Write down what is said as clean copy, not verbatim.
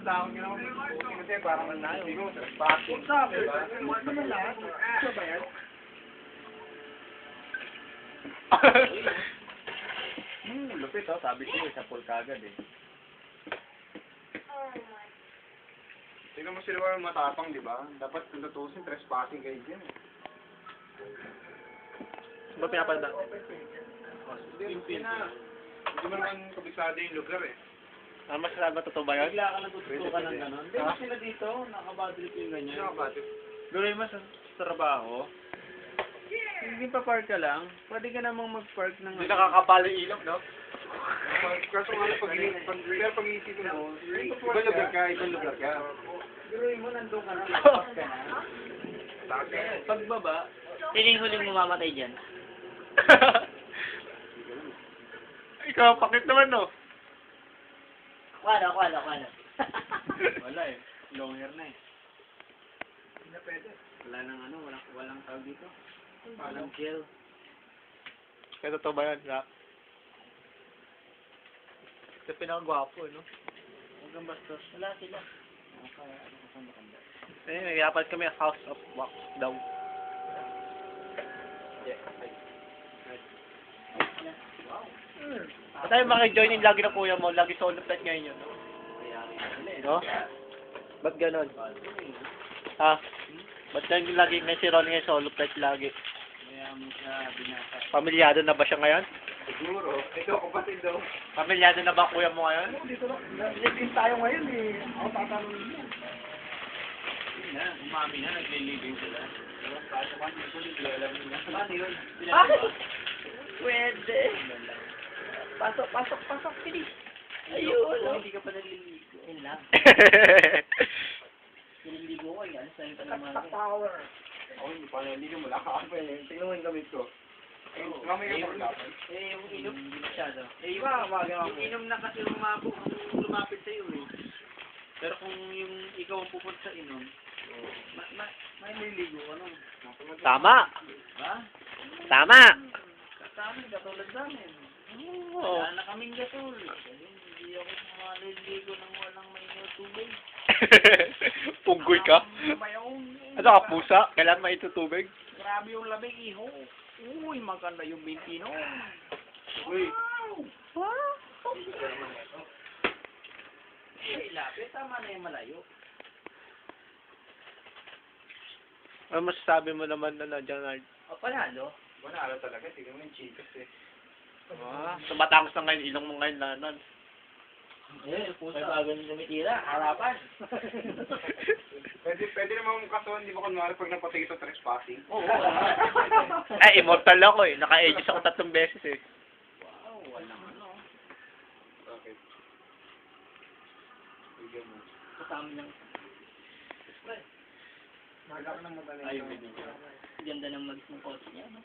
tawag nyo naman kasi parang hindi ko, trespassing. Sabi, huwag naman lahat. Ito ba yan? Lupit oh, sabi ko sa pool kagad eh. Tingnan mo sila yung matapang, di ba? Dapat kung tutusin, trespassing kayo dyan eh. Ba pinapalda? Hindi mo naman kabisado yung lugar eh. Mas ba totoo ba yan? Bigla ka natututukan ng gano'n. Hindi ba sila dito, nakabadrip yung ganyan? Nakabati. Gawin mo sa trabaho. Hindi pa park ka lang. Pwede ka namang mag-park ng... Hindi nakakapalo yung ilong, no? Kaso nga lang, pag iisipin mo, ibang lugar ka. Biruin mo, nandun ka na, nakapas ka na. Pagbaba, Sino yung huling mamamatay dyan? ikaw, pakit naman no. Kwala. Wala eh. Long hair na eh. Hindi na pwede. Wala nang ano, walang tawag dito. Walang gel. Kaya totoo ba yan, Rock? Ito pinakagwapo, no? Huwag kang bastos. Wala sila. Eh, nagyapat kami House of Wax daw. At tayo makijoin yung lagi ng kuya mo, lagi solo flight ngayon yun, no? No? Ba't ganon? Ha? Ba't ganyan lagi may si Ronnie ngayon solo flight lagi? Pamilyado na ba siya ngayon? Siguro. Ito, kapatid daw. Pamilyado na ba kuya mo ngayon? Dito na. Nag-living tayo ngayon eh. Ako tatanungin mo. Umami na, naglilibing sila. Paano yun? Pwede. Pasok, bilis. Ayun. Hindi ka pa naliligo. Yun lang. Naliligo ko, yan. Saan ka naman? Power. Ako hindi pa naliligo mo. Nakakapay eh. Tingnan mo yung gamit ko. Mamaya yung pagkapan. Yung inom. Hindi masyado. Yung inom na kasi lumapit sa'yo eh. Pero kung yung ikaw ang pupunta sa inom, may naliligo ka nun. Tama! Ha? Tama! Kasama, katulad namin. Oo. Wala na kaming gatul. Hindi ako maliligo ng walang may tubig. Punggoy ka? Ano ka, pusa? Kailan maitutubig? Grabe yung lamig, iho. Uy, maganda yung binti no. Uy. Ay, lapit. Tama na yung malayo. Ano masasabi mo naman na Janard? O, panalo. Wala talaga. Tingnan mo yung chicas eh. Sa Batangas na ngayon, ilong mo ngayon lanan. Eh, pusa. May bagong tumitira. Harapan. Pwede naman kasuhan, di ba kunwari pag napatay sa trespassing? Oo. Ay, immortal ako eh. Naka-ages ako 3 beses eh. Wow, walang ano. Okay. Bigyan mo. Kasama niyang... Magkakaroon ng madali. Ayun, ganda ng mag-ng kotse niya, no?